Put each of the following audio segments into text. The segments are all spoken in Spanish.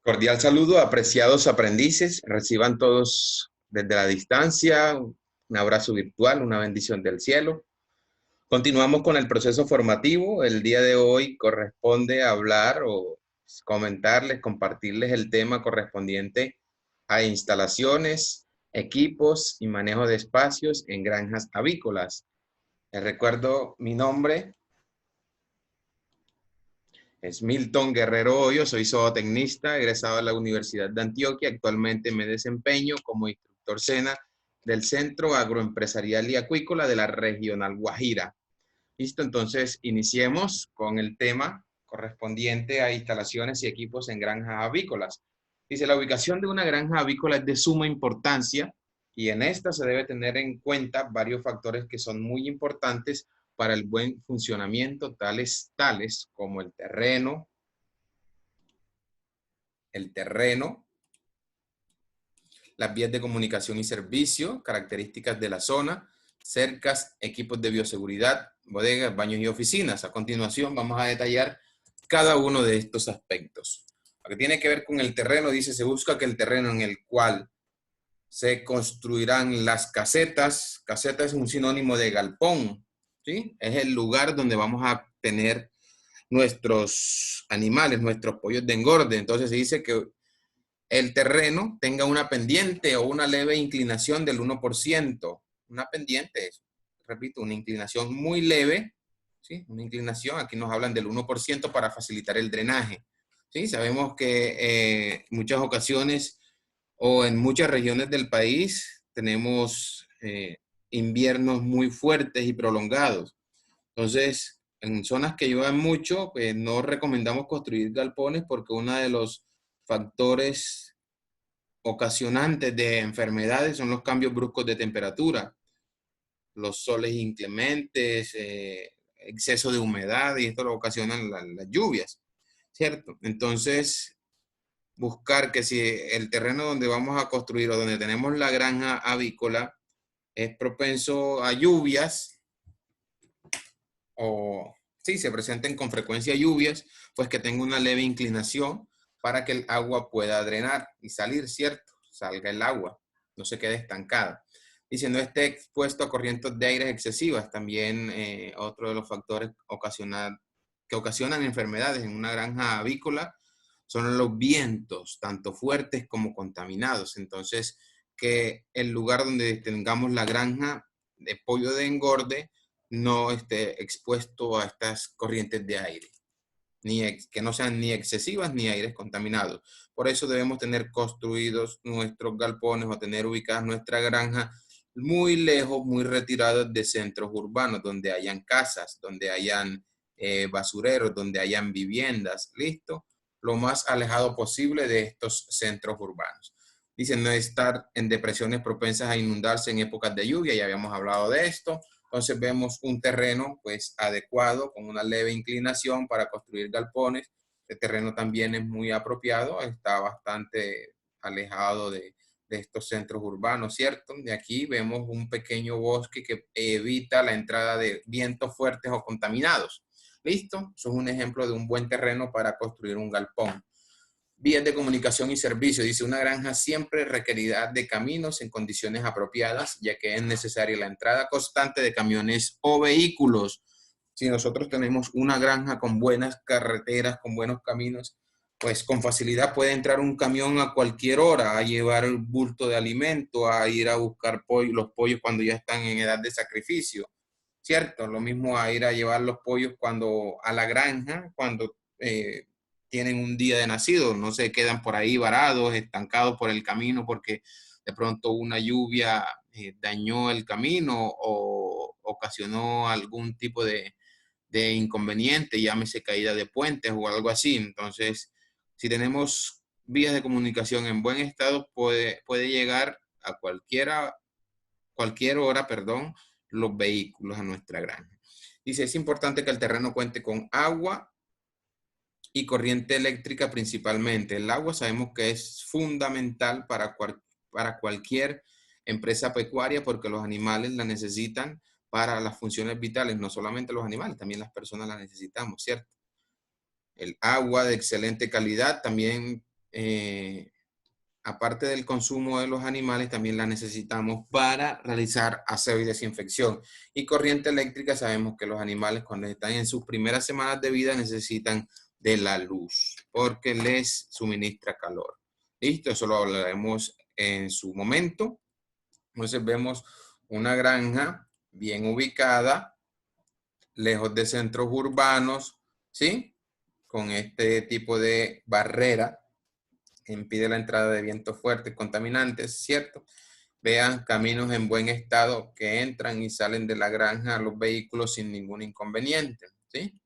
Cordial saludo, apreciados aprendices. Reciban todos desde la distancia un abrazo virtual, una bendición del cielo. Continuamos con el proceso formativo. El día de hoy corresponde hablar o comentarles, compartirles el tema correspondiente a instalaciones, equipos y manejo de espacios en granjas avícolas. Les recuerdo mi nombre. Es Milton Guerrero Hoyo, soy zootecnista, egresado de la Universidad de Antioquia. Actualmente me desempeño como instructor SENA del Centro Agroempresarial y Acuícola de la Regional Guajira. Listo, entonces iniciemos con el tema correspondiente a instalaciones y equipos en granjas avícolas. Dice, la ubicación de una granja avícola es de suma importancia y en esta se debe tener en cuenta varios factores que son muy importantes para el buen funcionamiento, tales como el terreno, las vías de comunicación y servicio, características de la zona, cercas, equipos de bioseguridad, bodegas, baños y oficinas. A continuación vamos a detallar cada uno de estos aspectos. Lo que tiene que ver con el terreno, dice, se busca que el terreno en el cual se construirán las casetas. Caseta es un sinónimo de galpón, ¿sí? Es el lugar donde vamos a tener nuestros animales, nuestros pollos de engorde. Entonces se dice que el terreno tenga una pendiente o una leve inclinación del 1%. Una pendiente, repito, una inclinación muy leve, ¿sí? Una inclinación, aquí nos hablan del 1% para facilitar el drenaje. ¿Sí? Sabemos que en muchas ocasiones o en muchas regiones del país tenemos inviernos muy fuertes y prolongados. Entonces, en zonas que lluevan mucho, pues no recomendamos construir galpones porque uno de los factores ocasionantes de enfermedades son los cambios bruscos de temperatura, los soles inclementes, exceso de humedad, y esto lo ocasionan las lluvias, ¿cierto? Entonces, buscar que si el terreno donde vamos a construir o donde tenemos la granja avícola es propenso a lluvias o sí, se presenten con frecuencia lluvias, pues que tenga una leve inclinación para que el agua pueda drenar y salir, ¿cierto? Salga el agua, no se quede estancada. Y si no esté expuesto a corrientes de aire excesivas, también otro de los factores que ocasionan enfermedades en una granja avícola son los vientos, tanto fuertes como contaminados. Entonces, que el lugar donde tengamos la granja de pollo de engorde no esté expuesto a estas corrientes de aire, que no sean ni excesivas ni aires contaminados. Por eso debemos tener construidos nuestros galpones o tener ubicadas nuestra granja muy lejos, muy retirados de centros urbanos, donde hayan casas, donde hayan basureros, donde hayan viviendas, ¿listo? Lo más alejado posible de estos centros urbanos. Dicen no estar en depresiones propensas a inundarse en épocas de lluvia, ya habíamos hablado de esto. Entonces vemos un terreno pues adecuado con una leve inclinación para construir galpones. El terreno también es muy apropiado, está bastante alejado de estos centros urbanos, ¿cierto? De aquí vemos un pequeño bosque que evita la entrada de vientos fuertes o contaminados. ¿Listo? Eso es un ejemplo de un buen terreno para construir un galpón. Vías de comunicación y servicio. Dice, una granja siempre requerirá de caminos en condiciones apropiadas, ya que es necesaria la entrada constante de camiones o vehículos. Si nosotros tenemos una granja con buenas carreteras, con buenos caminos, pues con facilidad puede entrar un camión a cualquier hora a llevar el bulto de alimento, a ir a buscar los pollos cuando ya están en edad de sacrificio, ¿cierto? Lo mismo a ir a llevar los pollos a la granja, cuando tienen un día de nacido, no se quedan por ahí varados, estancados por el camino porque de pronto una lluvia dañó el camino o ocasionó algún tipo de inconveniente, llámese caída de puentes o algo así. Entonces, si tenemos vías de comunicación en buen estado, puede llegar a cualquier hora, perdón, los vehículos a nuestra granja. Dice, es importante que el terreno cuente con agua y corriente eléctrica principalmente. El agua sabemos que es fundamental para cualquier empresa pecuaria porque los animales la necesitan para las funciones vitales, no solamente los animales, también las personas la necesitamos, ¿cierto? El agua de excelente calidad también aparte del consumo de los animales, también la necesitamos para realizar aseo y desinfección. Y corriente eléctrica, sabemos que los animales cuando están en sus primeras semanas de vida necesitan de la luz, porque les suministra calor. Listo, eso lo hablaremos en su momento. Entonces vemos una granja bien ubicada, lejos de centros urbanos, ¿sí? Con este tipo de barrera que impide la entrada de vientos fuertes, contaminantes, ¿cierto? Vean caminos en buen estado que entran y salen de la granja a los vehículos sin ningún inconveniente, ¿sí?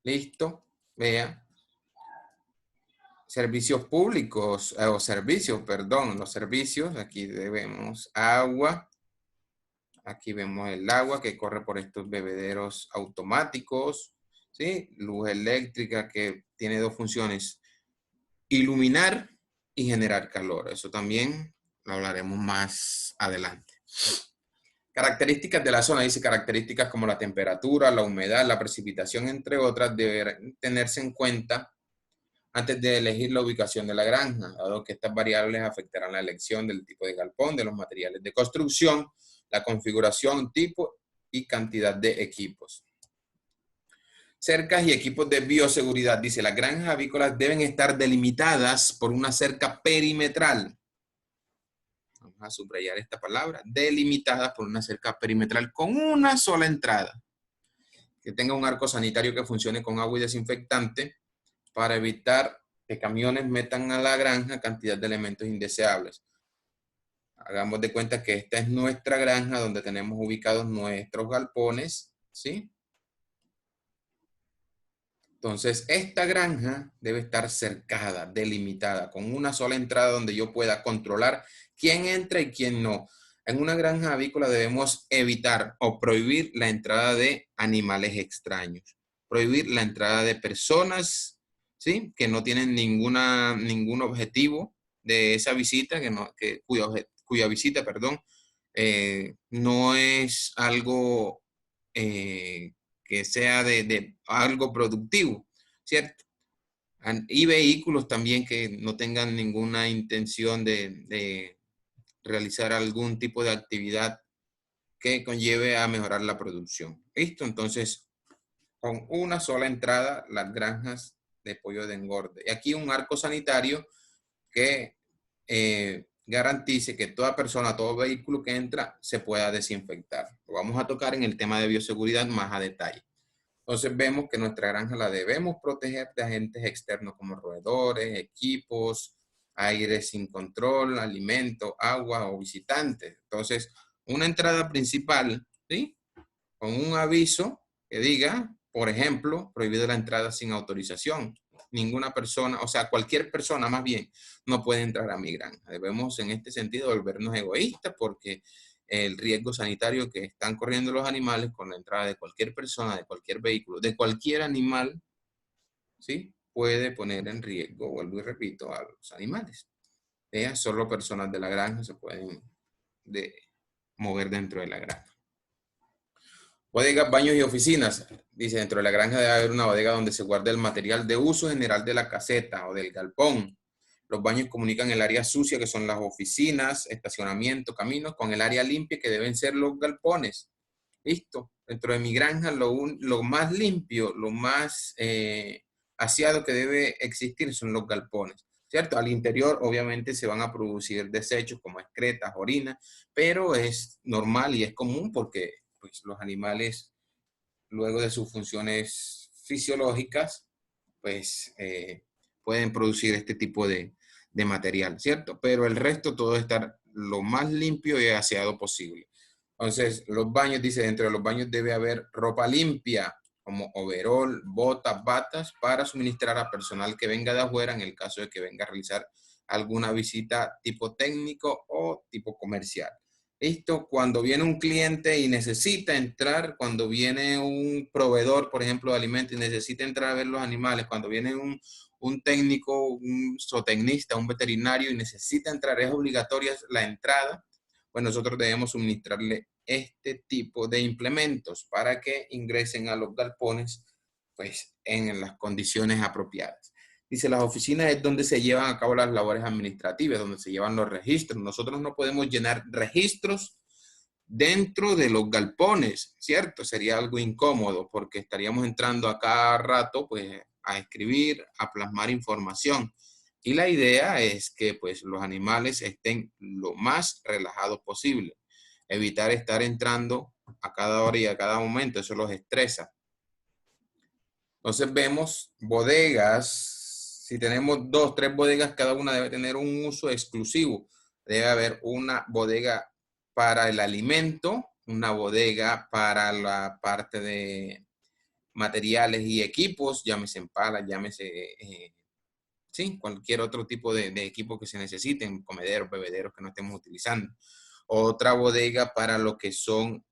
Listo, vean. Servicios públicos, o servicios, perdón, los servicios, aquí vemos agua, aquí vemos el agua que corre por estos bebederos automáticos, ¿sí? Luz eléctrica que tiene dos funciones, iluminar y generar calor. Eso también lo hablaremos más adelante. Características de la zona, dice características como la temperatura, la humedad, la precipitación, entre otras, deben tenerse en cuenta antes de elegir la ubicación de la granja, dado que estas variables afectarán la elección del tipo de galpón, de los materiales de construcción, la configuración, tipo y cantidad de equipos. Cercas y equipos de bioseguridad. Dice, las granjas avícolas deben estar delimitadas por una cerca perimetral. Vamos a subrayar esta palabra. Delimitadas por una cerca perimetral con una sola entrada. Que tenga un arco sanitario que funcione con agua y desinfectante para evitar que camiones metan a la granja cantidad de elementos indeseables. Hagamos de cuenta que esta es nuestra granja donde tenemos ubicados nuestros galpones, ¿sí? Entonces, esta granja debe estar cercada, delimitada, con una sola entrada donde yo pueda controlar quién entra y quién no. En una granja avícola debemos evitar o prohibir la entrada de animales extraños, prohibir la entrada de personas, ¿sí? Que no tienen ningún objetivo de esa visita, cuya visita, perdón, no es algo que sea de algo productivo, ¿cierto? Y vehículos también que no tengan ninguna intención de realizar algún tipo de actividad que conlleve a mejorar la producción. ¿Listo? Entonces, con una sola entrada, las granjas de pollo de engorde. Y aquí un arco sanitario que garantice que toda persona, todo vehículo que entra, se pueda desinfectar. Lo vamos a tocar en el tema de bioseguridad más a detalle. Entonces vemos que nuestra granja la debemos proteger de agentes externos como roedores, equipos, aire sin control, alimento, agua o visitantes. Entonces, una entrada principal, ¿sí? Con un aviso que diga, por ejemplo, prohibido la entrada sin autorización. Ninguna persona, o sea, cualquier persona más bien, no puede entrar a mi granja. Debemos en este sentido volvernos egoístas porque el riesgo sanitario que están corriendo los animales con la entrada de cualquier persona, de cualquier vehículo, de cualquier animal, ¿sí? Puede poner en riesgo, vuelvo y repito, a los animales. Solo personas de la granja se pueden mover dentro de la granja. Bodegas, baños y oficinas. Dice, dentro de la granja debe haber una bodega donde se guarde el material de uso general de la caseta o del galpón. Los baños comunican el área sucia, que son las oficinas, estacionamiento, caminos, con el área limpia, que deben ser los galpones. Listo. Dentro de mi granja, lo más limpio, lo más aseado que debe existir son los galpones. ¿Cierto? Al interior, obviamente, se van a producir desechos como excretas, orina, pero es normal y es común porque pues, los animales, luego de sus funciones fisiológicas, pues pueden producir este tipo de material, ¿cierto? Pero el resto todo debe estar lo más limpio y aseado posible. Entonces, los baños, dice, dentro de los baños debe haber ropa limpia, como overol, botas, batas, para suministrar a personal que venga de afuera en el caso de que venga a realizar alguna visita tipo técnico o tipo comercial. Listo, cuando viene un cliente y necesita entrar, cuando viene un proveedor, por ejemplo, de alimentos y necesita entrar a ver los animales, cuando viene un técnico, un zootecnista, un veterinario y necesita entrar, es obligatoria la entrada, pues nosotros debemos suministrarle este tipo de implementos para que ingresen a los galpones pues en las condiciones apropiadas. Dice, las oficinas es donde se llevan a cabo las labores administrativas, donde se llevan los registros. Nosotros no podemos llenar registros dentro de los galpones, ¿cierto? Sería algo incómodo porque estaríamos entrando a cada rato, pues, a escribir, a plasmar información. Y la idea es que, pues, los animales estén lo más relajados posible. Evitar estar entrando a cada hora y a cada momento, eso los estresa. Entonces vemos bodegas, si tenemos 2, 3 bodegas, cada una debe tener un uso exclusivo. Debe haber una bodega para el alimento, una bodega para la parte de materiales y equipos, llámese palas, llámese, sí, cualquier otro tipo de equipo que se necesiten, comederos, bebederos que no estemos utilizando. Otra bodega para lo que son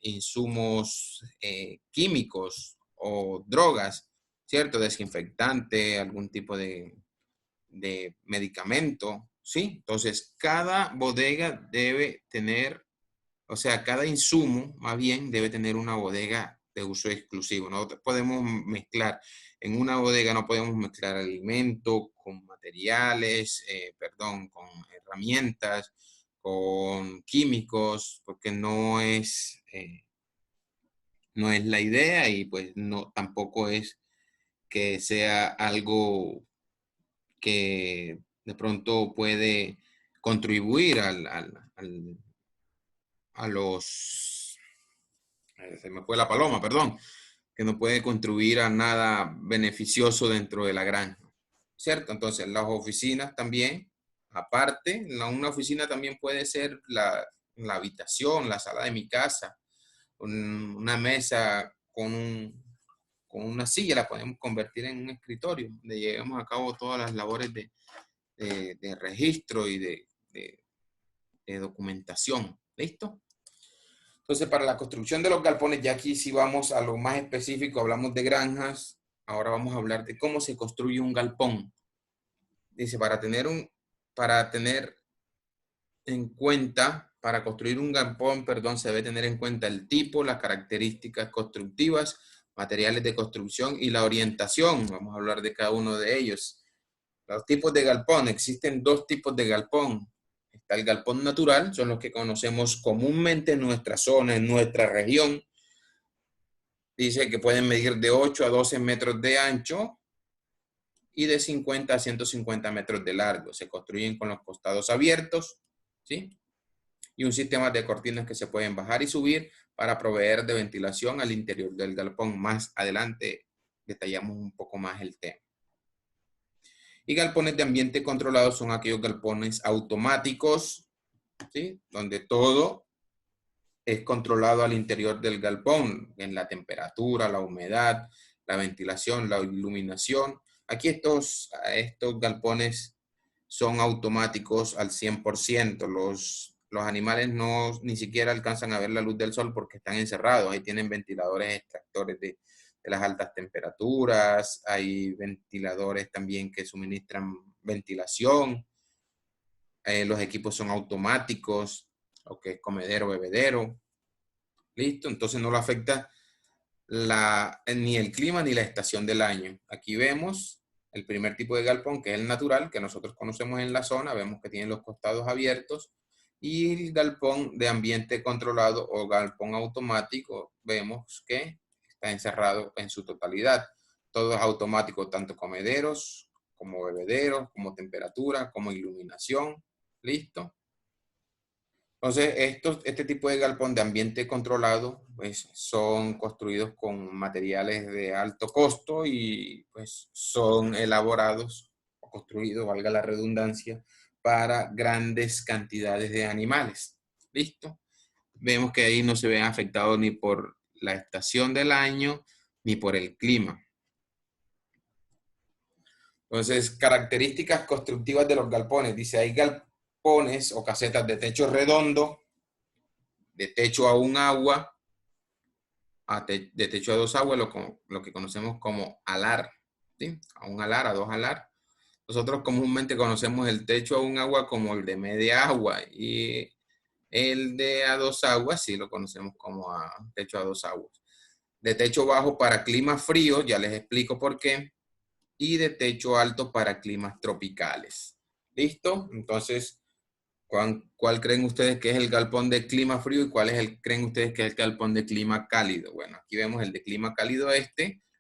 insumos químicos o drogas, ¿cierto? Desinfectante, algún tipo de medicamento, ¿sí? Entonces, cada bodega debe tener, o sea, cada insumo, más bien, debe tener una bodega de uso exclusivo. No podemos mezclar, en una bodega no podemos mezclar alimento con materiales, perdón, con herramientas, con químicos, porque no es la idea y pues no, tampoco es que sea algo que de pronto puede contribuir a los, se me fue la paloma, perdón, que no puede contribuir a nada beneficioso dentro de la granja, ¿cierto? Entonces, las oficinas también, aparte, una oficina también puede ser la habitación, la sala de mi casa, una mesa con una silla, la podemos convertir en un escritorio, donde llevemos a cabo todas las labores de registro y de documentación. ¿Listo? Entonces, para la construcción de los galpones, ya aquí sí vamos a lo más específico, hablamos de granjas, ahora vamos a hablar de cómo se construye un galpón. Dice, para tener en cuenta, para construir un galpón, perdón, se debe tener en cuenta el tipo, las características constructivas, materiales de construcción y la orientación. Vamos a hablar de cada uno de ellos. Los tipos de galpón, existen 2 tipos de galpón. Está el galpón natural, son los que conocemos comúnmente en nuestra zona, en nuestra región. Dice que pueden medir de 8 a 12 metros de ancho y de 50 a 150 metros de largo. Se construyen con los costados abiertos, ¿sí? Y un sistema de cortinas que se pueden bajar y subir para proveer de ventilación al interior del galpón. Más adelante detallamos un poco más el tema. Y galpones de ambiente controlado son aquellos galpones automáticos, ¿sí? Donde todo es controlado al interior del galpón, en la temperatura, la humedad, la ventilación, la iluminación. Aquí estos galpones son automáticos al 100%. Los animales ni siquiera alcanzan a ver la luz del sol porque están encerrados. Ahí tienen ventiladores extractores de las altas temperaturas. Hay ventiladores también que suministran ventilación. Los equipos son automáticos, lo que es comedero, bebedero. Listo, entonces no lo afecta ni el clima ni la estación del año. Aquí vemos el primer tipo de galpón, que es el natural, que nosotros conocemos en la zona. Vemos que tiene los costados abiertos. Y el galpón de ambiente controlado o galpón automático, vemos que está encerrado en su totalidad. Todo es automático, tanto comederos, como bebederos, como temperatura, como iluminación. ¿Listo? Entonces, este tipo de galpón de ambiente controlado, pues son construidos con materiales de alto costo y pues son elaborados o construidos, valga la redundancia, para grandes cantidades de animales. ¿Listo? Vemos que ahí no se ven afectados ni por la estación del año ni por el clima. Entonces, características constructivas de los galpones. Dice, hay galpones o casetas de techo redondo, de techo a un agua, de techo a 2 aguas, lo que conocemos como alar, ¿sí? A un alar, a 2 alar. Nosotros comúnmente conocemos el techo a un agua como el de media agua y el de a 2 aguas sí lo conocemos como techo a 2 aguas. De techo bajo para clima frío, ya les explico por qué. y de techo alto para climas tropicales. ¿Listo? Entonces, ¿cuál creen ustedes que es el galpón de clima frío y cuál es creen ustedes que es el galpón de clima cálido? Bueno, aquí vemos el de clima cálido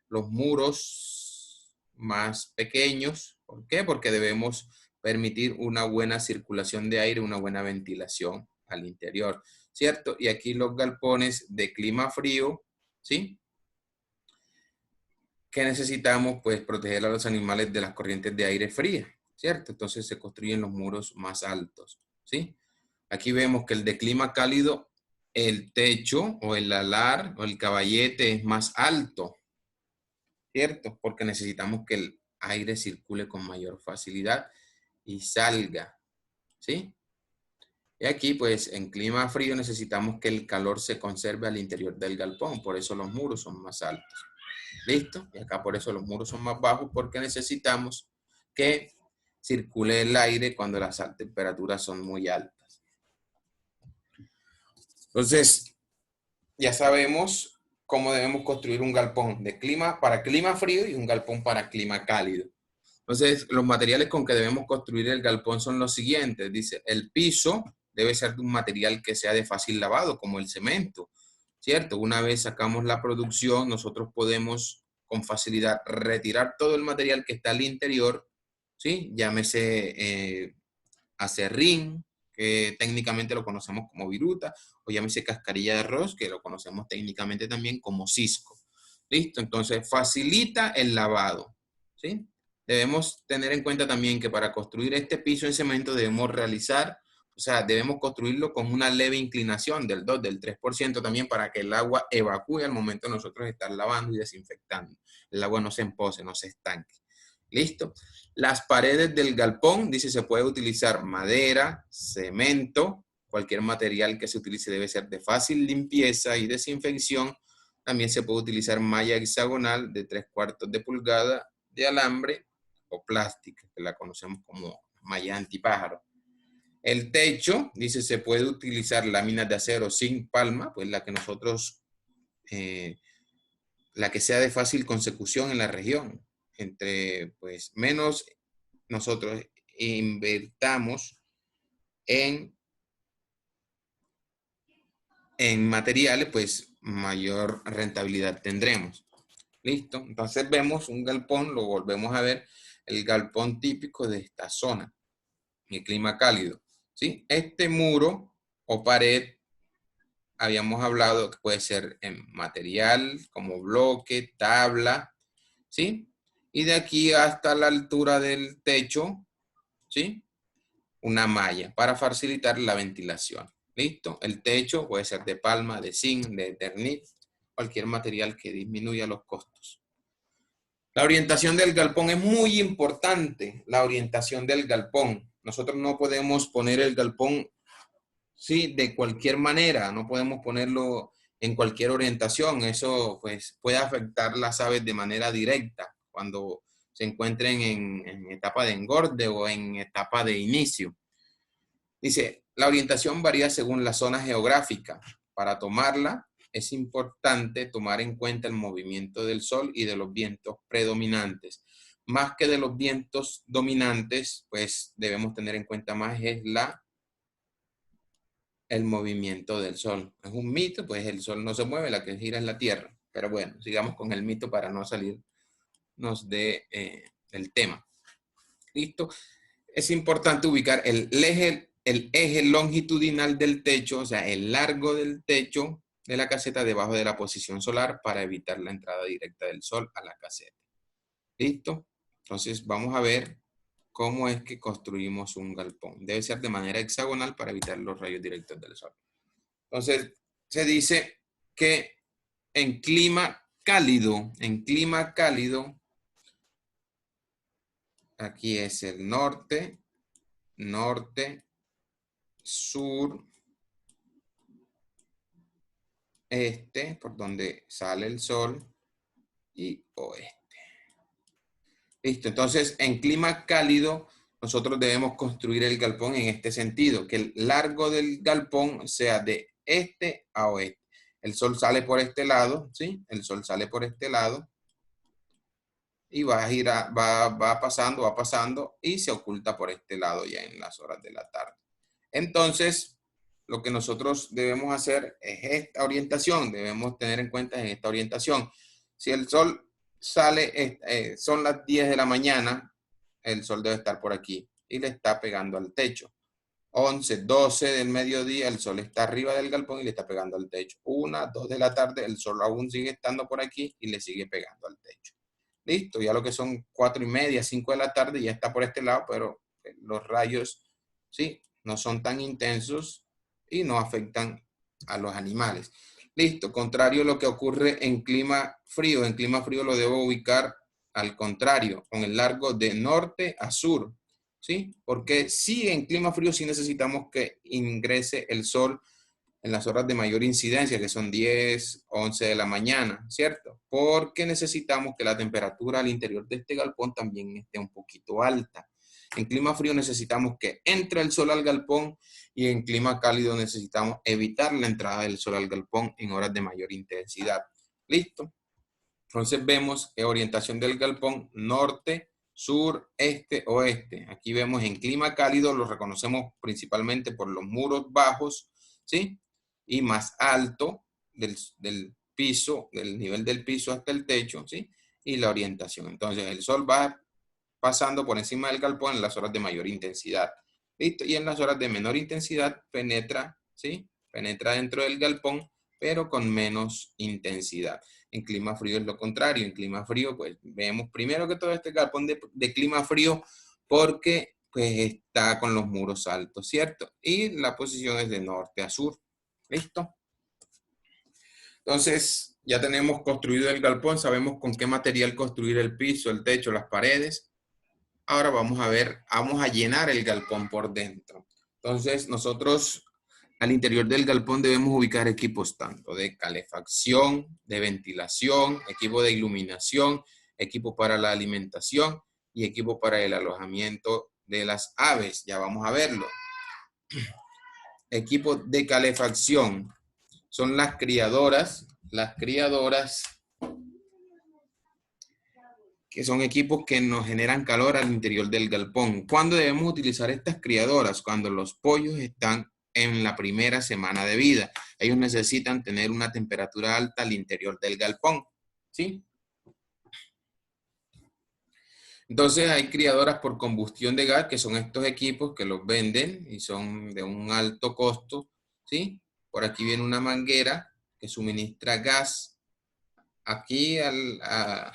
los muros más pequeños. ¿Por qué? Porque debemos permitir una buena circulación de aire, una buena ventilación al interior, ¿cierto? Y aquí los galpones de clima frío, ¿sí? Que necesitamos, pues, proteger a los animales de las corrientes de aire fría, ¿cierto? Entonces se construyen los muros más altos, ¿sí? Aquí vemos que el de clima cálido, el techo o el alar o el caballete es más alto, ¿cierto? Porque necesitamos que el aire circule con mayor facilidad y salga, ¿sí? Y aquí, pues, en clima frío necesitamos que el calor se conserve al interior del galpón, por eso los muros son más altos. ¿Listo? Y acá por eso los muros son más bajos porque necesitamos que circule el aire cuando las temperaturas son muy altas. Entonces, ya sabemos cómo debemos construir un galpón de clima para clima frío y un galpón para clima cálido. Entonces, los materiales con que debemos construir el galpón son los siguientes. Dice, el piso debe ser de un material que sea de fácil lavado, como el cemento, ¿cierto? Una vez sacamos la producción, nosotros podemos con facilidad retirar todo el material que está al interior, ¿sí? Llámese acerrín, que técnicamente lo conocemos como viruta, o llámese cascarilla de arroz, que lo conocemos técnicamente también como cisco. ¿Listo? Entonces, facilita el lavado, ¿sí? Debemos tener en cuenta también que para construir este piso en cemento debemos debemos construirlo con una leve inclinación del 2, del 3% también para que el agua evacúe al momento de nosotros estar lavando y desinfectando. El agua no se empose, no se estanque. ¿Listo? Las paredes del galpón, dice, se puede utilizar madera, cemento, cualquier material que se utilice debe ser de fácil limpieza y desinfección. También se puede utilizar malla hexagonal de 3/4 de pulgada de alambre o plástica, que la conocemos como malla antipájaro. El techo, dice, se puede utilizar láminas de acero sin palma, pues la que nosotros, la que sea de fácil consecución en la región. Entre, pues, menos nosotros invertamos en materiales, pues mayor rentabilidad tendremos. ¿Listo? Entonces vemos un galpón, lo volvemos a ver, el galpón típico de esta zona, el clima cálido. ¿Sí? Este muro o pared, habíamos hablado que puede ser en material como bloque, tabla, ¿sí? Y de aquí hasta la altura del techo, ¿sí? Una malla para facilitar la ventilación. ¿Listo? El techo puede ser de palma, de zinc, de eternit, cualquier material que disminuya los costos. La orientación del galpón es muy importante, la orientación del galpón. Nosotros no podemos poner el galpón, sí, de cualquier manera, no podemos ponerlo en cualquier orientación. Eso, pues, puede afectar las aves de manera directa cuando se encuentren en etapa de engorde o en etapa de inicio. Dice, la orientación varía según la zona geográfica. Para tomarla, es importante tomar en cuenta el movimiento del sol y de los vientos predominantes. Más que de los vientos dominantes, pues debemos tener en cuenta más el movimiento del sol. Es un mito, pues el sol no se mueve, la que gira es la tierra. Pero bueno, sigamos con el mito para no salirnos del tema. ¿Listo? Es importante ubicar el eje longitudinal del techo, o sea, el largo del techo de la caseta debajo de la posición solar para evitar la entrada directa del sol a la caseta. ¿Listo? Entonces vamos a ver cómo es que construimos un galpón. Debe ser de manera hexagonal para evitar los rayos directos del sol. Entonces se dice que en clima cálido, aquí es el norte, sur, este, por donde sale el sol, y oeste. Listo, entonces en clima cálido nosotros debemos construir el galpón en este sentido, que el largo del galpón sea de este a oeste. El sol sale por este lado, ¿sí? El sol sale por este lado y va pasando y se oculta por este lado ya en las horas de la tarde. Entonces, lo que nosotros debemos hacer es esta orientación, debemos tener en cuenta en esta orientación. Si el sol sale, son las 10 de la mañana, el sol debe estar por aquí y le está pegando al techo. 11, 12 del mediodía, el sol está arriba del galpón y le está pegando al techo. 1, 2 de la tarde, el sol aún sigue estando por aquí y le sigue pegando al techo. Listo, ya lo que son 4:30, 5 de la tarde, ya está por este lado, pero los rayos, sí, no son tan intensos y no afectan a los animales. Listo, contrario a lo que ocurre en clima frío. En clima frío lo debo ubicar al contrario, con el largo de norte a sur. ¿Sí? Porque sí, en clima frío sí necesitamos que ingrese el sol en las horas de mayor incidencia, que son 10, 11 de la mañana, ¿cierto? Porque necesitamos que la temperatura al interior de este galpón también esté un poquito alta. En clima frío necesitamos que entre el sol al galpón y en clima cálido necesitamos evitar la entrada del sol al galpón en horas de mayor intensidad. ¿Listo? Entonces vemos orientación del galpón norte, sur, este, oeste. Aquí vemos en clima cálido, lo reconocemos principalmente por los muros bajos, ¿sí? Y más alto del piso, del nivel del piso hasta el techo, ¿sí? Y la orientación. Entonces el sol va pasando por encima del galpón en las horas de mayor intensidad. ¿Listo? Y en las horas de menor intensidad penetra, ¿sí? Penetra dentro del galpón, pero con menos intensidad. En clima frío es lo contrario. En clima frío, pues vemos primero que todo este galpón de clima frío porque pues está con los muros altos, ¿cierto? Y la posición es de norte a sur. ¿Listo? Entonces, ya tenemos construido el galpón, sabemos con qué material construir el piso, el techo, las paredes. Ahora vamos a llenar el galpón por dentro. Entonces, nosotros al interior del galpón debemos ubicar equipos tanto de calefacción, de ventilación, equipo de iluminación, equipo para la alimentación y equipo para el alojamiento de las aves. Ya vamos a verlo. Equipo de calefacción son las criadoras que son equipos que nos generan calor al interior del galpón. ¿Cuándo debemos utilizar estas criadoras? Cuando los pollos están en la primera semana de vida. Ellos necesitan tener una temperatura alta al interior del galpón, ¿sí? Entonces hay criadoras por combustión de gas, que son estos equipos que los venden y son de un alto costo, ¿sí? Por aquí viene una manguera que suministra gas. Aquí al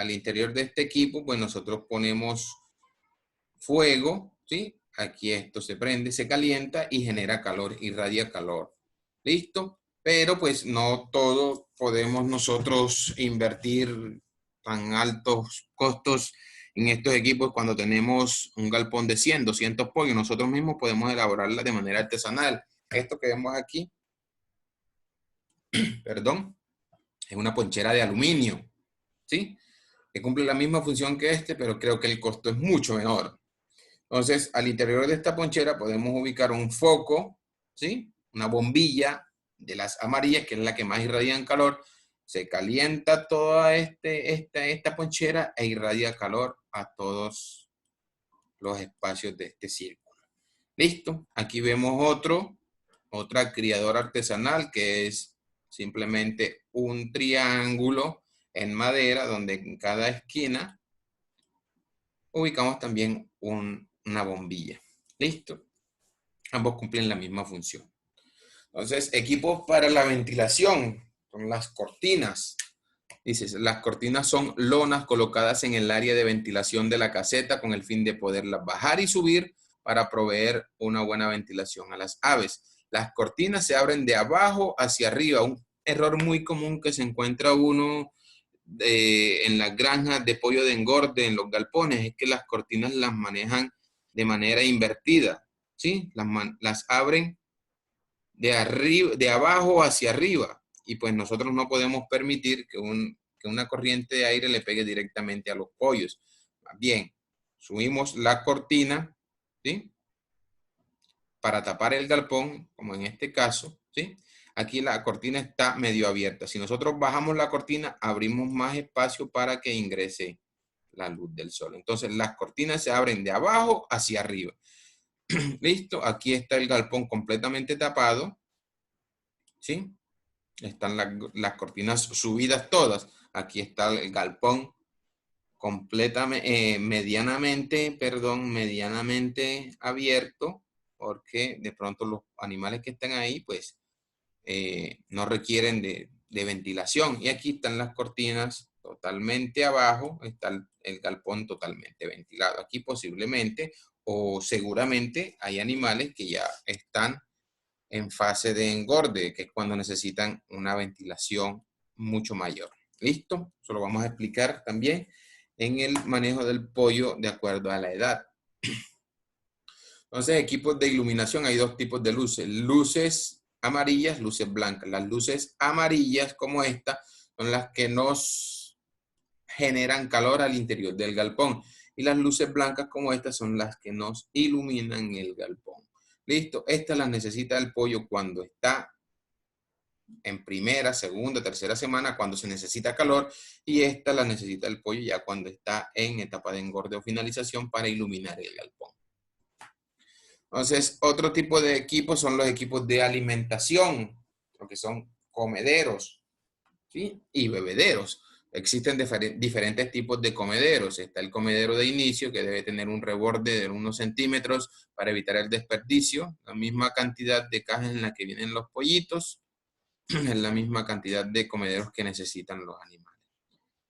interior de este equipo, pues nosotros ponemos fuego, ¿sí? Aquí esto se prende, se calienta y genera calor, irradia calor. ¿Listo? Pero pues no todo podemos nosotros invertir tan altos costos en estos equipos cuando tenemos un galpón de 100, 200 pollos. Nosotros mismos podemos elaborarla de manera artesanal. Esto que vemos aquí, perdón, es una ponchera de aluminio, ¿sí? Que cumple la misma función que este, pero creo que el costo es mucho menor. Entonces, al interior de esta ponchera podemos ubicar un foco, ¿sí? Una bombilla de las amarillas, que es la que más irradia calor. Se calienta toda esta ponchera e irradia calor a todos los espacios de este círculo. Listo. Aquí vemos otra criadora artesanal que es simplemente un triángulo en madera donde en cada esquina ubicamos también una bombilla. Listo. Ambos cumplen la misma función. Entonces, equipos para la ventilación son las cortinas. Dices, las cortinas son lonas colocadas en el área de ventilación de la caseta con el fin de poderlas bajar y subir para proveer una buena ventilación a las aves. Las cortinas se abren de abajo hacia arriba. Un error muy común que se encuentra uno en las granjas de pollo de engorde, en los galpones, es que las cortinas las manejan de manera invertida, ¿sí? Las abren de abajo hacia arriba, y pues nosotros no podemos permitir que una corriente de aire le pegue directamente a los pollos. Más bien, subimos la cortina, ¿sí? Para tapar el galpón, como en este caso, ¿sí? Aquí la cortina está medio abierta. Si nosotros bajamos la cortina, abrimos más espacio para que ingrese la luz del sol. Entonces las cortinas se abren de abajo hacia arriba. Listo, aquí está el galpón completamente tapado, ¿sí? Están las cortinas subidas todas. Aquí está el galpón completamente, medianamente abierto, porque de pronto los animales que están ahí, pues, no requieren de ventilación. Y aquí están las cortinas totalmente abajo, está el galpón totalmente ventilado. Aquí posiblemente o seguramente hay animales que ya están en fase de engorde, que es cuando necesitan una ventilación mucho mayor. ¿Listo? Eso lo vamos a explicar también en el manejo del pollo de acuerdo a la edad. Entonces, equipos de iluminación, hay dos tipos de luces. Luces amarillas, luces blancas. Las luces amarillas, como esta, son las que nos generan calor al interior del galpón. Y las luces blancas, como estas, son las que nos iluminan el galpón. Listo, estas las necesita el pollo cuando está en primera, segunda, tercera semana, cuando se necesita calor, y esta la necesita el pollo ya cuando está en etapa de engorde o finalización para iluminar el galpón. Entonces, otro tipo de equipos son los equipos de alimentación, lo que son comederos, ¿sí? Y bebederos. Existen diferentes tipos de comederos. Está el comedero de inicio, que debe tener un reborde de unos centímetros para evitar el desperdicio. La misma cantidad de cajas en la que vienen los pollitos, es la misma cantidad de comederos que necesitan los animales.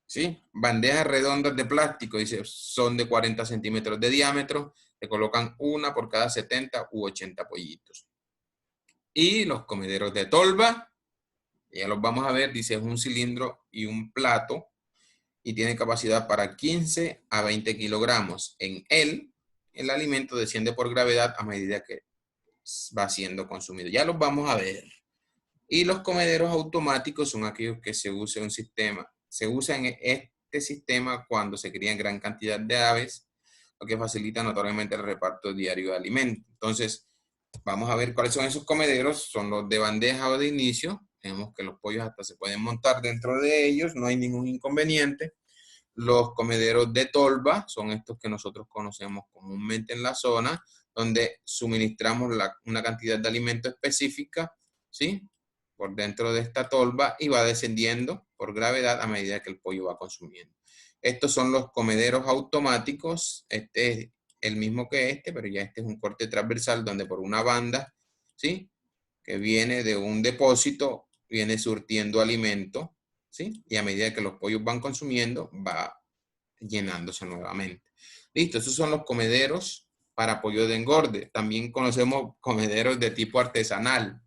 ¿Sí? Bandejas redondas de plástico, dice, son de 40 centímetros de diámetro. Se colocan una por cada 70 u 80 pollitos. Y los comederos de tolva, ya los vamos a ver, dice, es un cilindro y un plato y tiene capacidad para 15 a 20 kilogramos. En él, el alimento desciende por gravedad a medida que va siendo consumido. Ya los vamos a ver. Y los comederos automáticos son aquellos que se usa en este sistema cuando se crían gran cantidad de aves, lo que facilita notoriamente el reparto diario de alimentos. Entonces, vamos a ver cuáles son esos comederos. Son los de bandeja o de inicio. Vemos que los pollos hasta se pueden montar dentro de ellos, no hay ningún inconveniente. Los comederos de tolva son estos que nosotros conocemos comúnmente en la zona, donde suministramos una cantidad de alimento específica, ¿sí? Por dentro de esta tolva y va descendiendo por gravedad a medida que el pollo va consumiendo. Estos son los comederos automáticos. Este es el mismo que este, pero ya este es un corte transversal donde por una banda, ¿sí? Que viene de un depósito, viene surtiendo alimento, ¿sí? Y a medida que los pollos van consumiendo, va llenándose nuevamente. Listo, esos son los comederos para pollo de engorde. También conocemos comederos de tipo artesanal,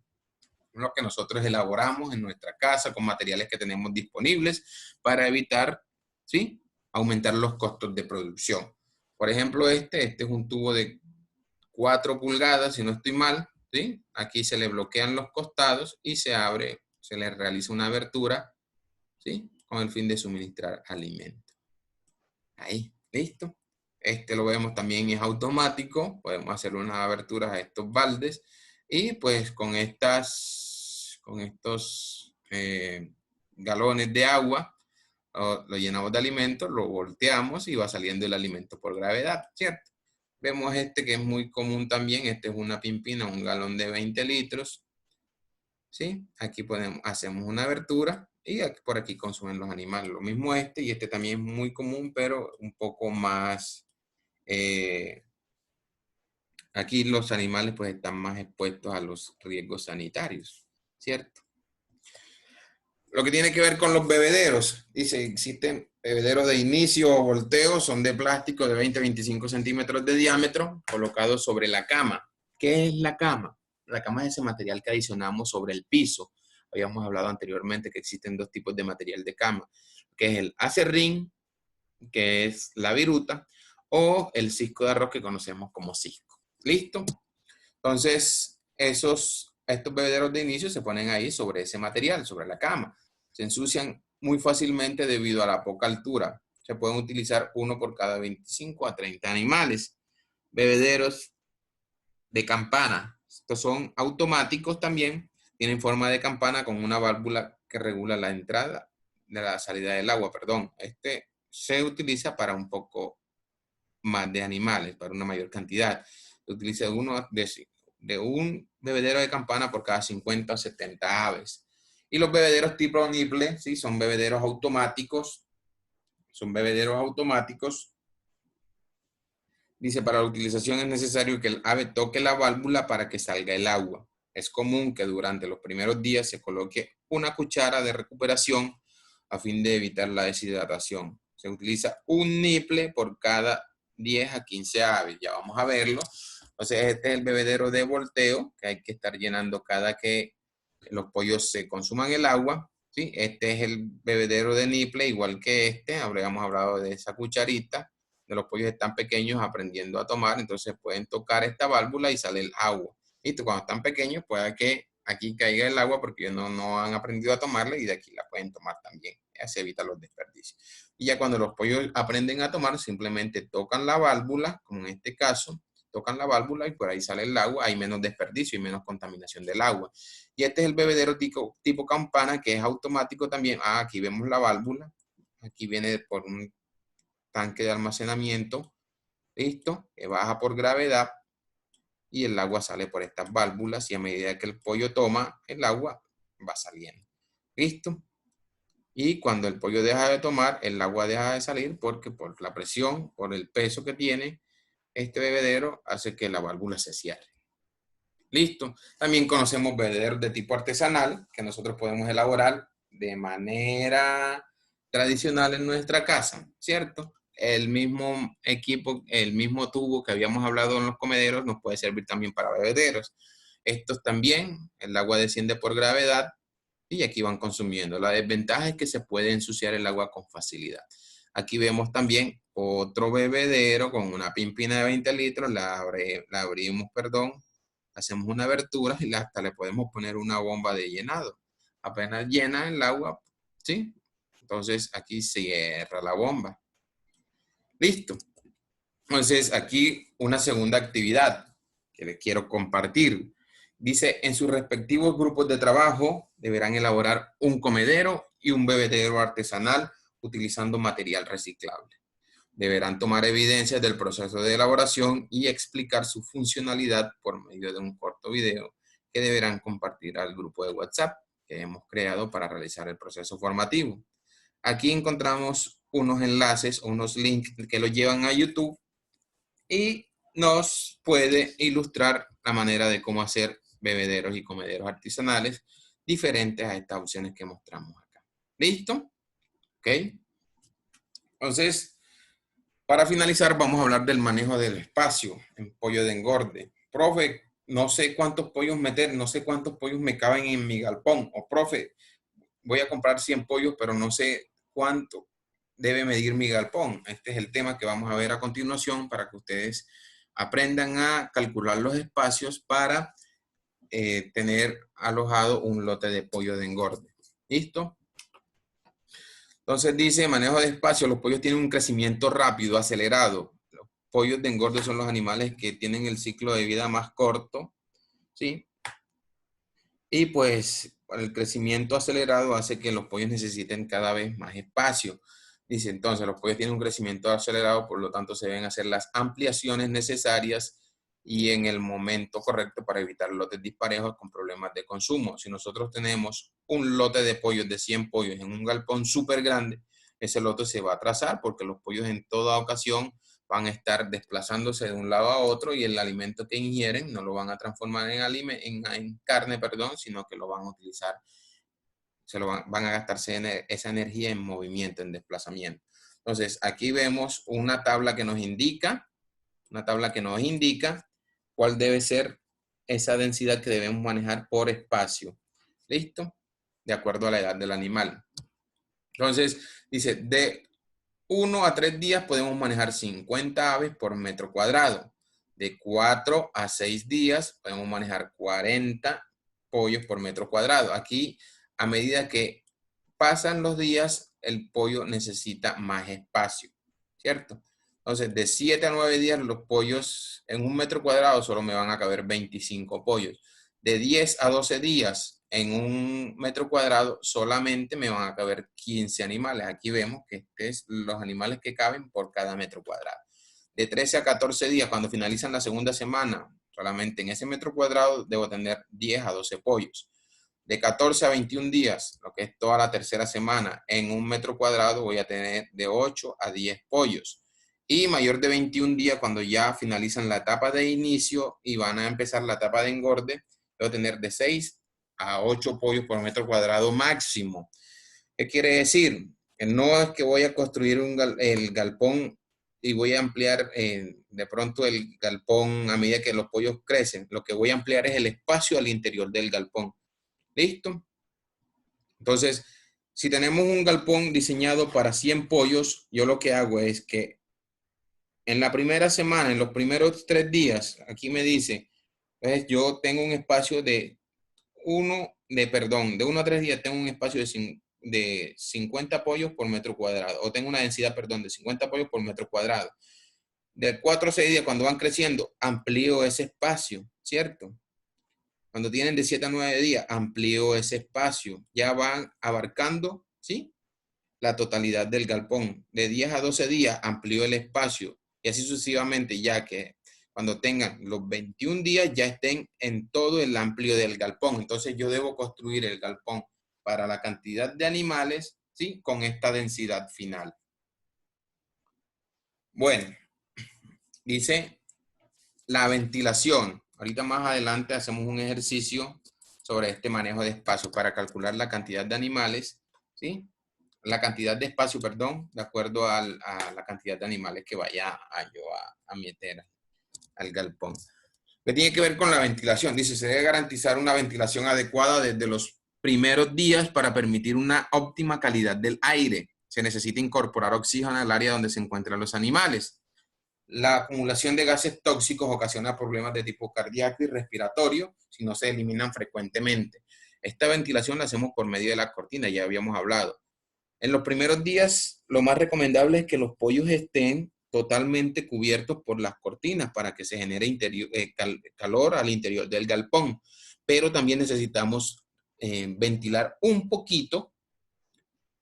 lo que nosotros elaboramos en nuestra casa con materiales que tenemos disponibles para evitar, ¿sí? Aumentar los costos de producción. Por ejemplo, este es un tubo de 4 pulgadas, si no estoy mal, ¿sí? Aquí se le bloquean los costados y se abre, se le realiza una abertura, ¿sí? Con el fin de suministrar alimento. Ahí, listo. Este lo vemos también, es automático. Podemos hacer unas aberturas a estos baldes y pues con estos galones de agua lo llenamos de alimento, lo volteamos y va saliendo el alimento por gravedad, ¿cierto? Vemos este que es muy común también. Este es una pimpina, un galón de 20 litros. ¿Sí? Aquí hacemos una abertura y por aquí consumen los animales. Lo mismo este, y este también es muy común, pero un poco más... aquí los animales pues están más expuestos a los riesgos sanitarios, ¿cierto? Lo que tiene que ver con los bebederos. Dice, existen bebederos de inicio o volteo, son de plástico de 20 a 25 centímetros de diámetro, colocados sobre la cama. ¿Qué es la cama? La cama es ese material que adicionamos sobre el piso. Habíamos hablado anteriormente que existen dos tipos de material de cama, que es el acerrín, que es la viruta, o el cisco de arroz que conocemos como cisco. ¿Listo? Entonces, estos bebederos de inicio se ponen ahí sobre ese material, sobre la cama. Se ensucian muy fácilmente debido a la poca altura. Se pueden utilizar uno por cada 25 a 30 animales. Bebederos de campana. Estos son automáticos también. Tienen forma de campana con una válvula que regula la entrada de la salida del agua. Perdón. Este se utiliza para un poco más de animales, para una mayor cantidad. Se utiliza de un bebedero de campana por cada 50 o 70 aves. Y los bebederos tipo nipple, ¿sí? Son bebederos automáticos. Son bebederos automáticos. Dice, para la utilización es necesario que el ave toque la válvula para que salga el agua. Es común que durante los primeros días se coloque una cuchara de recuperación a fin de evitar la deshidratación. Se utiliza un nipple por cada 10 a 15 aves. Ya vamos a verlo. Entonces, este es el bebedero de volteo que hay que estar llenando cada que los pollos se consuman el agua. ¿Sí? Este es el bebedero de nipple, igual que este. Habríamos hablado de esa cucharita. De los pollos están pequeños aprendiendo a tomar, entonces pueden tocar esta válvula y sale el agua. ¿Listo? Cuando están pequeños puede que aquí caiga el agua porque ellos no han aprendido a tomarla y de aquí la pueden tomar también. Se evita los desperdicios. Y ya cuando los pollos aprenden a tomar, simplemente tocan la válvula, como en este caso, tocan la válvula y por ahí sale el agua, hay menos desperdicio y menos contaminación del agua. Y este es el bebedero tipo campana, que es automático también. Aquí vemos la válvula, aquí viene por un tanque de almacenamiento, listo, que baja por gravedad y el agua sale por estas válvulas y a medida que el pollo toma el agua va saliendo, listo. Y cuando el pollo deja de tomar, el agua deja de salir porque por la presión, por el peso que tiene este bebedero, hace que la válvula se cierre. Listo. También conocemos bebederos de tipo artesanal que nosotros podemos elaborar de manera tradicional en nuestra casa, ¿cierto? El mismo equipo, el mismo tubo que habíamos hablado en los comederos nos puede servir también para bebederos. Estos también, el agua desciende por gravedad y aquí van consumiendo. La desventaja es que se puede ensuciar el agua con facilidad. Aquí vemos también otro bebedero con una pimpina de 20 litros, la abrimos, hacemos una abertura y hasta le podemos poner una bomba de llenado. Apenas llena el agua, ¿sí? Entonces aquí se cierra la bomba. Listo. Entonces aquí una segunda actividad que les quiero compartir. Dice, en sus respectivos grupos de trabajo deberán elaborar un comedero y un bebedero artesanal utilizando material reciclable. Deberán tomar evidencias del proceso de elaboración y explicar su funcionalidad por medio de un corto video que deberán compartir al grupo de WhatsApp que hemos creado para realizar el proceso formativo. Aquí encontramos unos enlaces o unos links que los llevan a YouTube y nos puede ilustrar la manera de cómo hacer bebederos y comederos artesanales diferentes a estas opciones que mostramos acá. ¿Listo? ¿Ok? Entonces, para finalizar, vamos a hablar del manejo del espacio en pollo de engorde. Profe, no sé cuántos pollos meter, no sé cuántos pollos me caben en mi galpón. O profe, voy a comprar 100 pollos, pero no sé cuánto debe medir mi galpón. Este es el tema que vamos a ver a continuación para que ustedes aprendan a calcular los espacios para tener alojado un lote de pollo de engorde. ¿Listo? Entonces dice, manejo de espacio, los pollos tienen un crecimiento rápido, acelerado. Los pollos de engorde son los animales que tienen el ciclo de vida más corto, ¿sí? Y pues el crecimiento acelerado hace que los pollos necesiten cada vez más espacio. Dice, entonces los pollos tienen un crecimiento acelerado, por lo tanto se deben hacer las ampliaciones necesarias y en el momento correcto para evitar lotes disparejos con problemas de consumo. Si nosotros tenemos un lote de pollos de 100 pollos en un galpón súper grande, ese lote se va a atrasar porque los pollos en toda ocasión van a estar desplazándose de un lado a otro y el alimento que ingieren no lo van a transformar en carne, sino que lo van a utilizar, van a gastarse esa energía en movimiento, en desplazamiento. Entonces, aquí vemos una tabla que nos indica cuál debe ser esa densidad que debemos manejar por espacio. ¿Listo? De acuerdo a la edad del animal. Entonces, dice, de 1 a 3 días podemos manejar 50 aves por metro cuadrado. De 4 a 6 días podemos manejar 40 pollos por metro cuadrado. Aquí, a medida que pasan los días, el pollo necesita más espacio, ¿cierto? Entonces, de 7 a 9 días, los pollos en un metro cuadrado solo me van a caber 25 pollos. de 10 a 12 días en un metro cuadrado, solamente me van a caber 15 animales. Aquí vemos que este es los animales que caben por cada metro cuadrado. De 13 a 14 días, cuando finalizan la segunda semana, solamente en ese metro cuadrado debo tener 10 a 12 pollos. De 14 a 21 días, lo que es toda la tercera semana, en un metro cuadrado voy a tener de 8 a 10 pollos. Y mayor de 21 días, cuando ya finalizan la etapa de inicio y van a empezar la etapa de engorde, debo tener de 6 a 8 pollos por metro cuadrado máximo. ¿Qué quiere decir? Que no es que voy a construir el galpón y voy a ampliar de pronto el galpón a medida que los pollos crecen. Lo que voy a ampliar es el espacio al interior del galpón. ¿Listo? Entonces, si tenemos un galpón diseñado para 100 pollos, yo lo que hago es que en la primera semana, en los primeros 3 días, aquí me dice, pues yo tengo un espacio de 1 a 3 días tengo un espacio de 50 pollos por metro cuadrado, o tengo una densidad, perdón, de 50 pollos por metro cuadrado. De 4 a 6 días, cuando van creciendo, amplío ese espacio, ¿cierto? Cuando tienen de 7 a 9 días, amplío ese espacio. Ya van abarcando, ¿sí? La totalidad del galpón. De 10 a 12 días, amplío el espacio. Y así sucesivamente, ya que cuando tengan los 21 días, ya estén en todo el amplio del galpón. Entonces yo debo construir el galpón para la cantidad de animales, ¿sí? Con esta densidad final. Bueno, dice la ventilación. Ahorita más adelante hacemos un ejercicio sobre este manejo de espacio para calcular la cantidad de animales, ¿sí? La cantidad de espacio, perdón, de acuerdo a la cantidad de animales que vaya a meter al galpón. ¿Qué tiene que ver con la ventilación? Dice, se debe garantizar una ventilación adecuada desde los primeros días para permitir una óptima calidad del aire. Se necesita incorporar oxígeno al área donde se encuentran los animales. La acumulación de gases tóxicos ocasiona problemas de tipo cardíaco y respiratorio si no se eliminan frecuentemente. Esta ventilación la hacemos por medio de la cortina, ya habíamos hablado. En los primeros días, lo más recomendable es que los pollos estén totalmente cubiertos por las cortinas para que se genere calor al interior del galpón. Pero también necesitamos ventilar un poquito.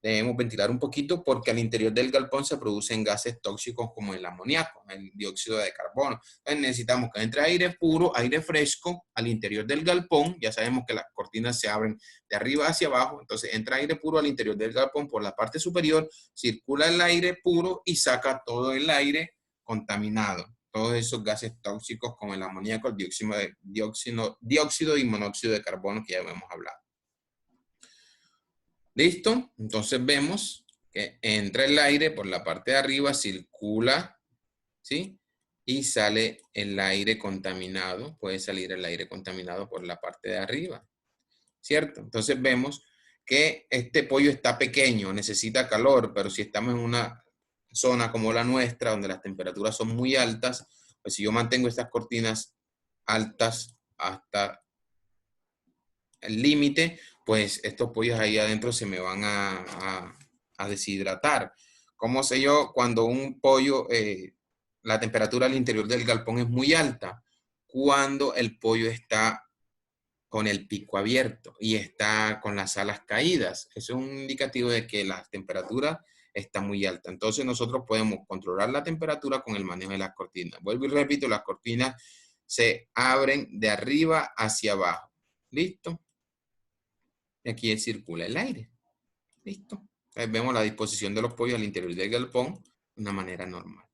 Debemos ventilar un poquito porque al interior del galpón se producen gases tóxicos como el amoníaco, el dióxido de carbono. Entonces necesitamos que entre aire puro, aire fresco al interior del galpón. Ya sabemos que las cortinas se abren de arriba hacia abajo. Entonces entra aire puro al interior del galpón por la parte superior, circula el aire puro y saca todo el aire contaminado. Todos esos gases tóxicos como el amoníaco, el dióxido y monóxido de carbono que ya hemos hablado. ¿Listo? Entonces vemos que entra el aire por la parte de arriba, circula, ¿sí? Y sale el aire contaminado. Puede salir el aire contaminado por la parte de arriba, ¿cierto? Entonces vemos que este pollo está pequeño, necesita calor, pero si estamos en una zona como la nuestra, donde las temperaturas son muy altas, pues si yo mantengo estas cortinas altas hasta el límite, pues estos pollos ahí adentro se me van a deshidratar. ¿Cómo sé yo cuando un pollo, la temperatura al interior del galpón es muy alta? Cuando el pollo está con el pico abierto y está con las alas caídas. Eso es un indicativo de que la temperatura está muy alta. Entonces nosotros podemos controlar la temperatura con el manejo de las cortinas. Vuelvo y repito, las cortinas se abren de arriba hacia abajo. ¿Listo? Y aquí circula el aire. ¿Listo? Entonces vemos la disposición de los pollos al interior del galpón de una manera normal.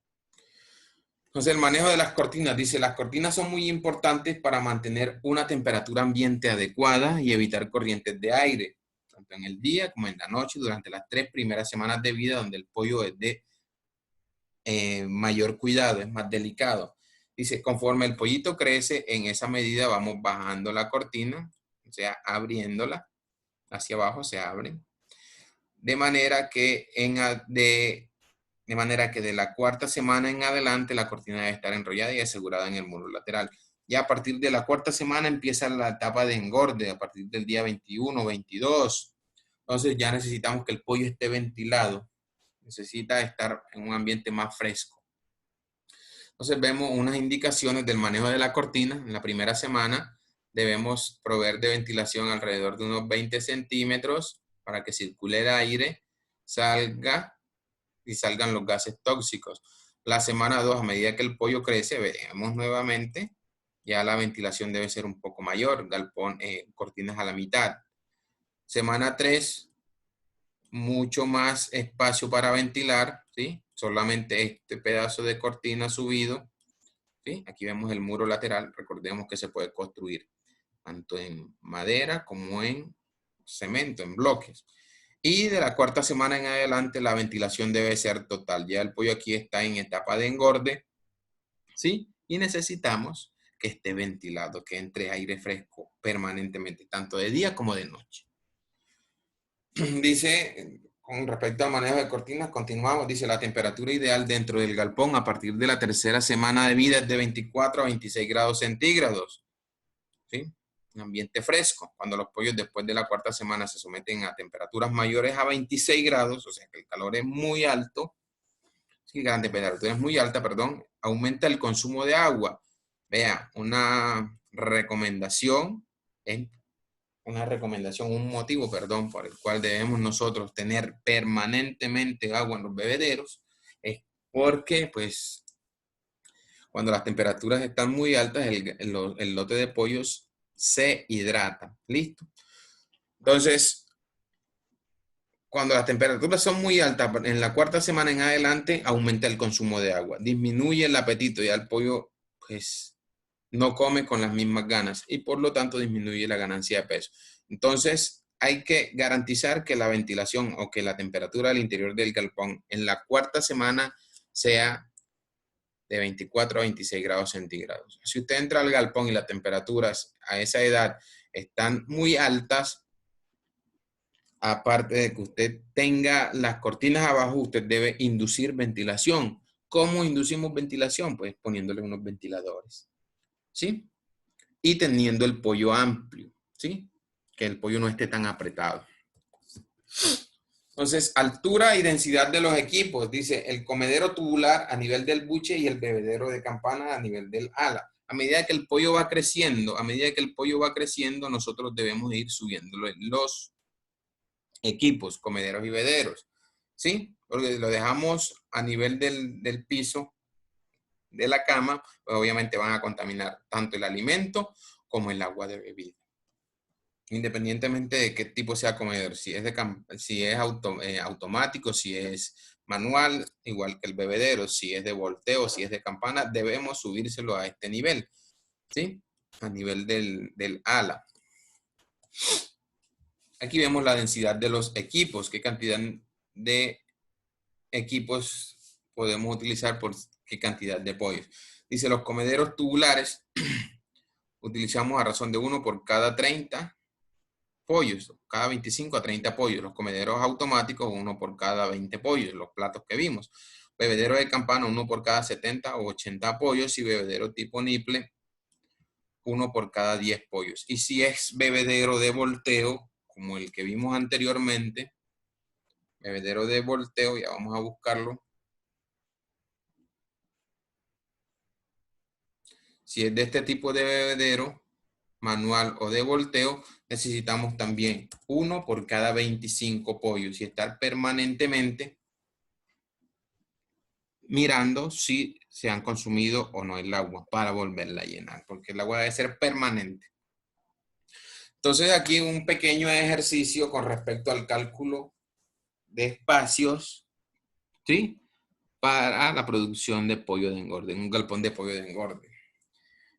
Entonces, el manejo de las cortinas. Dice, las cortinas son muy importantes para mantener una temperatura ambiente adecuada y evitar corrientes de aire, tanto en el día como en la noche, durante las 3 primeras semanas de vida, donde el pollo es de mayor cuidado, es más delicado. Dice, conforme el pollito crece, en esa medida vamos bajando la cortina, o sea, abriéndola hacia abajo, se abre. De manera que de la cuarta semana en adelante la cortina debe estar enrollada y asegurada en el muro lateral. Ya a partir de la cuarta semana empieza la etapa de engorde, a partir del día 21, 22. Entonces ya necesitamos que el pollo esté ventilado. Necesita estar en un ambiente más fresco. Entonces vemos unas indicaciones del manejo de la cortina en la primera semana. debemos proveer de ventilación alrededor de unos 20 centímetros para que circule el aire, salga y salgan los gases tóxicos. La semana 2, a medida que el pollo crece, veremos nuevamente, ya la ventilación debe ser un poco mayor, galpón, cortinas a la mitad. Semana 3, mucho más espacio para ventilar, ¿sí? Solamente este pedazo de cortina subido, ¿sí? Aquí vemos el muro lateral, recordemos que se puede construir tanto en madera como en cemento, en bloques. Y de la cuarta semana en adelante la ventilación debe ser total. Ya el pollo aquí está en etapa de engorde, ¿sí? Y necesitamos que esté ventilado, que entre aire fresco permanentemente, tanto de día como de noche. Dice, con respecto al manejo de cortinas, continuamos. Dice, la temperatura ideal dentro del galpón a partir de la tercera semana de vida es de 24 a 26 grados centígrados. ¿Sí? Un ambiente fresco. Cuando los pollos después de la cuarta semana se someten a temperaturas mayores a 26 grados, o sea que el calor es muy alto, sí, la temperatura es muy alta, perdón, aumenta el consumo de agua. Vea, una recomendación, un motivo, perdón, por el cual debemos nosotros tener permanentemente agua en los bebederos, es porque, pues, cuando las temperaturas están muy altas, el lote de pollos se hidrata. ¿Listo? Entonces, cuando las temperaturas son muy altas, en la cuarta semana en adelante, aumenta el consumo de agua. Disminuye el apetito, ya el pollo, pues, no come con las mismas ganas y por lo tanto disminuye la ganancia de peso. Entonces, hay que garantizar que la ventilación o que la temperatura del interior del galpón en la cuarta semana sea de 24 a 26 grados centígrados. Si usted entra al galpón y las temperaturas a esa edad están muy altas, aparte de que usted tenga las cortinas abajo, usted debe inducir ventilación. ¿Cómo inducimos ventilación? Pues poniéndole unos ventiladores, ¿sí? Y teniendo el pollo amplio, ¿sí? Que el pollo no esté tan apretado. Entonces, altura y densidad de los equipos. Dice, el comedero tubular a nivel del buche y el bebedero de campana a nivel del ala. A medida que el pollo va creciendo, nosotros debemos ir subiéndole los equipos, comederos y bebederos. ¿Sí? Porque lo dejamos a nivel del piso de la cama, pues obviamente van a contaminar tanto el alimento como el agua de bebida. Independientemente de qué tipo sea comedor, si es automático, si es manual, igual que el bebedero, si es de volteo, si es de campana, debemos subírselo a este nivel, ¿sí? A nivel del ala. Aquí vemos la densidad de los equipos, qué cantidad de equipos podemos utilizar por qué cantidad de pollos. Dice, los comederos tubulares utilizamos a razón de 1 por cada 30 pollos, cada 25 a 30 pollos. Los comederos automáticos, 1 por cada 20 pollos, los platos que vimos. Bebedero de campana, 1 por cada 70 o 80 pollos. Y bebedero tipo niple, 1 por cada 10 pollos. Y si es bebedero de volteo, como el que vimos anteriormente, bebedero de volteo, ya vamos a buscarlo. Si es de este tipo de bebedero, manual o de volteo, necesitamos también 1 por cada 25 pollos y estar permanentemente mirando si se han consumido o no el agua para volverla a llenar, porque el agua debe ser permanente. Entonces aquí un pequeño ejercicio con respecto al cálculo de espacios, ¿sí? Para la producción de pollo de engorde, un galpón de pollo de engorde.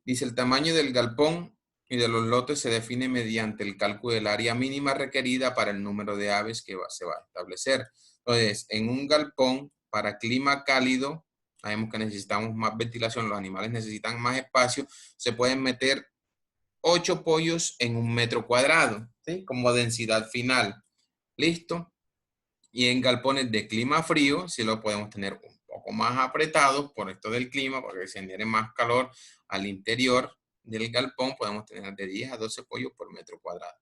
Dice, el tamaño del galpón y de los lotes se define mediante el cálculo del área mínima requerida para el número de aves que se va a establecer. Entonces, en un galpón para clima cálido, sabemos que necesitamos más ventilación, los animales necesitan más espacio, se pueden meter 8 pollos en 1 metro cuadrado, ¿sí? Como densidad final. ¿Listo? Y en galpones de clima frío, sí lo podemos tener un poco más apretados por esto del clima, porque se genere más calor al interior del galpón, podemos tener de 10 a 12 pollos por metro cuadrado.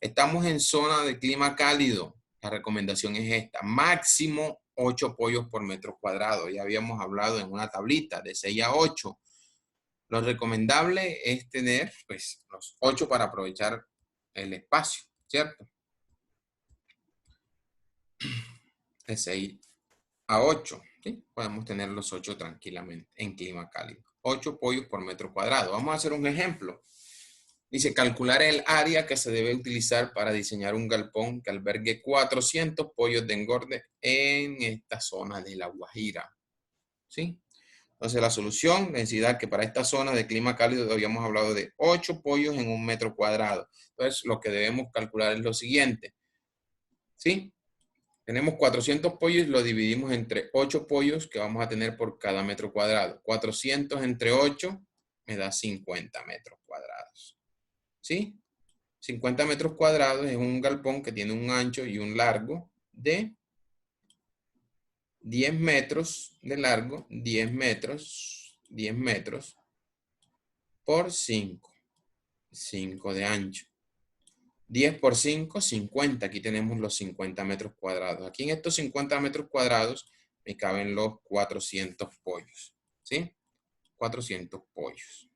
Estamos en zona de clima cálido, la recomendación es esta, máximo 8 pollos por metro cuadrado. Ya habíamos hablado en una tablita de 6 a 8. Lo recomendable es tener, pues, los 8 para aprovechar el espacio, ¿cierto? De 6 a 8, ¿sí? Podemos tener los 8 tranquilamente en clima cálido. 8 pollos por metro cuadrado. Vamos a hacer un ejemplo. Dice, calcular el área que se debe utilizar para diseñar un galpón que albergue 400 pollos de engorde en esta zona de La Guajira, ¿sí? Entonces, la solución, densidad, que para esta zona de clima cálido habíamos hablado de 8 pollos en un metro cuadrado. Entonces, lo que debemos calcular es lo siguiente, ¿sí? Tenemos 400 pollos y lo dividimos entre 8 pollos que vamos a tener por cada metro cuadrado. 400 entre 8 me da 50 metros cuadrados, ¿sí? 50 metros cuadrados es un galpón que tiene un ancho y un largo de 10 metros de largo, 10 metros por 5, 5 de ancho. 10 por 5, 50. Aquí tenemos los 50 metros cuadrados. Aquí en estos 50 metros cuadrados me caben los 400 pollos, ¿sí? 400 pollos.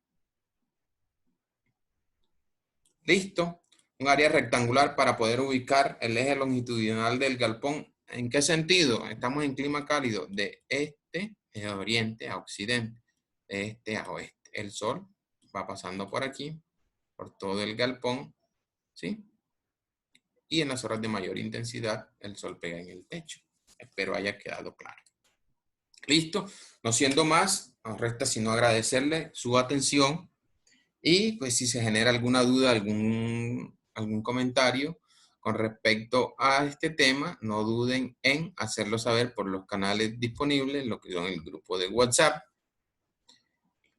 Listo. Un área rectangular para poder ubicar el eje longitudinal del galpón. ¿En qué sentido? Estamos en clima cálido de este, de oriente a occidente, de este a oeste. El sol va pasando por aquí, por todo el galpón, ¿sí? Y en las horas de mayor intensidad, el sol pega en el techo. Espero haya quedado claro. Listo. No siendo más, nos resta sino agradecerle su atención. Y pues si se genera alguna duda, algún comentario con respecto a este tema, no duden en hacerlo saber por los canales disponibles, lo que son el grupo de WhatsApp,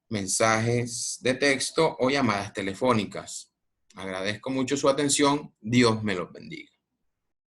mensajes de texto o llamadas telefónicas. Agradezco mucho su atención. Dios me los bendiga.